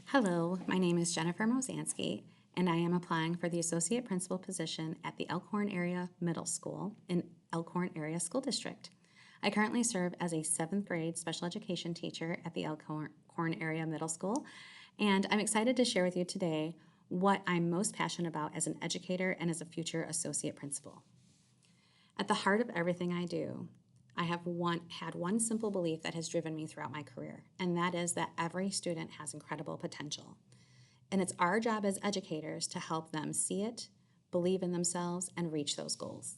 Hello, my name is Jennifer Mosansky, and I am applying for the Associate Principal position at the Elkhorn Area Middle School in Elkhorn Area School District. I currently serve as a 7th grade special education teacher at the Elkhorn Area Middle School, and I'm excited to share with you today what I'm most passionate about as an educator and as a future associate principal. At the heart of everything I do, I have had one simple belief that has driven me throughout my career, and that is that every student has incredible potential. And it's our job as educators to help them see it, believe in themselves, and reach those goals.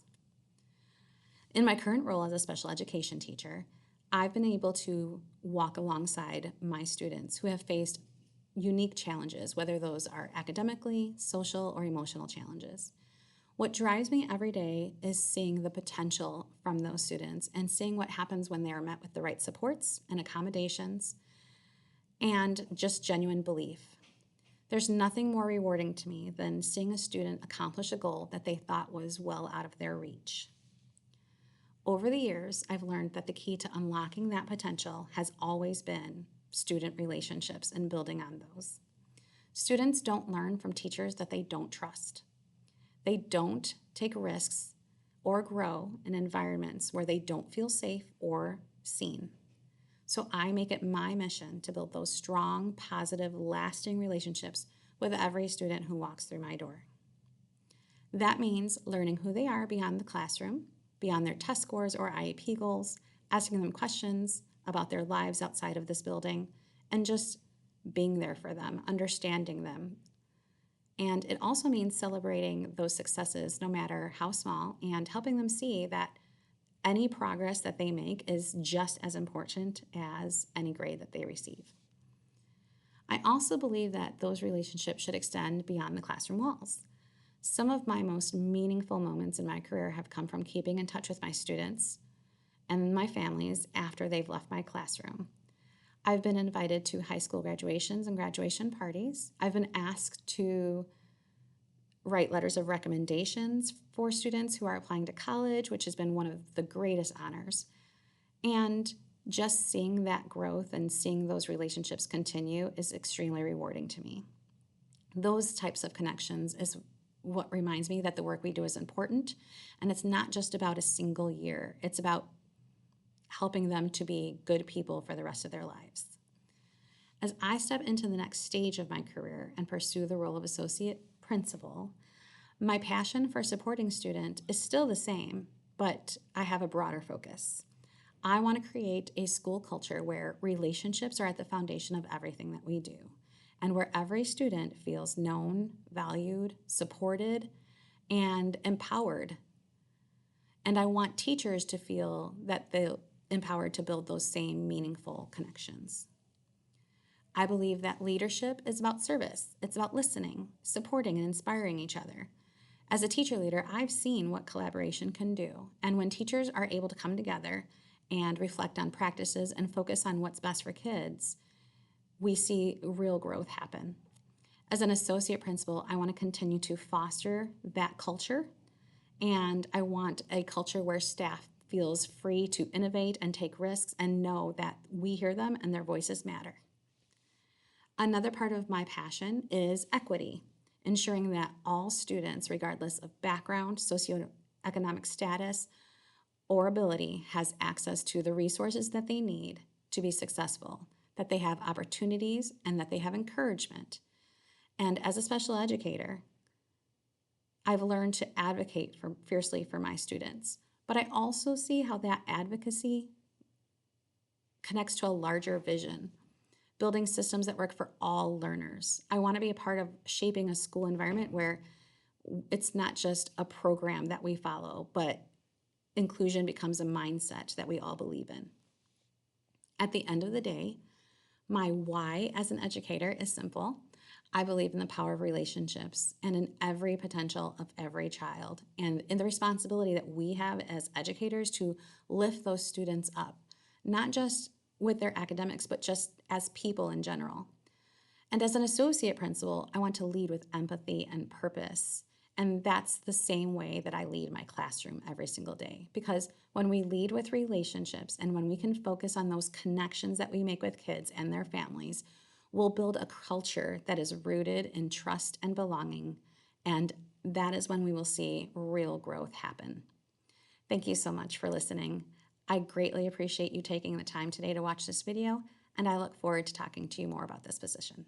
In my current role as a special education teacher, I've been able to walk alongside my students who have faced unique challenges, whether those are academically, social, or emotional challenges. What drives me every day is seeing the potential from those students and seeing what happens when they are met with the right supports and accommodations and just genuine belief. There's nothing more rewarding to me than seeing a student accomplish a goal that they thought was well out of their reach. Over the years, I've learned that the key to unlocking that potential has always been student relationships and building on those. Students don't learn from teachers that they don't trust. They don't take risks or grow in environments where they don't feel safe or seen. So I make it my mission to build those strong, positive, lasting relationships with every student who walks through my door. That means learning who they are beyond the classroom, beyond their test scores or IEP goals, asking them questions about their lives outside of this building, and just being there for them, understanding them. And it also means celebrating those successes, no matter how small, and helping them see that any progress that they make is just as important as any grade that they receive. I also believe that those relationships should extend beyond the classroom walls. Some of my most meaningful moments in my career have come from keeping in touch with my students and my families after they've left my classroom. I've been invited to high school graduations and graduation parties. I've been asked to write letters of recommendations for students who are applying to college, which has been one of the greatest honors. And just seeing that growth and seeing those relationships continue is extremely rewarding to me. Those types of connections is what reminds me that the work we do is important, and it's not just about a single year. It's about helping them to be good people for the rest of their lives. As I step into the next stage of my career and pursue the role of associate principal, my passion for supporting students is still the same, but I have a broader focus. I want to create a school culture where relationships are at the foundation of everything that we do, and where every student feels known, valued, supported, and empowered. And I want teachers to feel that they're empowered to build those same meaningful connections. I believe that leadership is about service. It's about listening, supporting, and inspiring each other. As a teacher leader, I've seen what collaboration can do. And when teachers are able to come together and reflect on practices and focus on what's best for kids, we see real growth happen. As an associate principal, I want to continue to foster that culture, and I want a culture where staff feels free to innovate and take risks and know that we hear them and their voices matter. Another part of my passion is equity, ensuring that all students, regardless of background, socioeconomic status, or ability, has access to the resources that they need to be successful, that they have opportunities, and that they have encouragement. And as a special educator, I've learned to advocate fiercely for my students, but I also see how that advocacy connects to a larger vision, building systems that work for all learners. I want to be a part of shaping a school environment where it's not just a program that we follow, but inclusion becomes a mindset that we all believe in. At the end of the day, my why as an educator is simple. I believe in the power of relationships and in every potential of every child, and in the responsibility that we have as educators to lift those students up, not just with their academics, but just as people in general. And as an associate principal, I want to lead with empathy and purpose. And that's the same way that I lead my classroom every single day. Because when we lead with relationships and when we can focus on those connections that we make with kids and their families, We'll build a culture that is rooted in trust and belonging, and that is when we will see real growth happen. Thank you so much for listening. I greatly appreciate you taking the time today to watch this video, and I look forward to talking to you more about this position.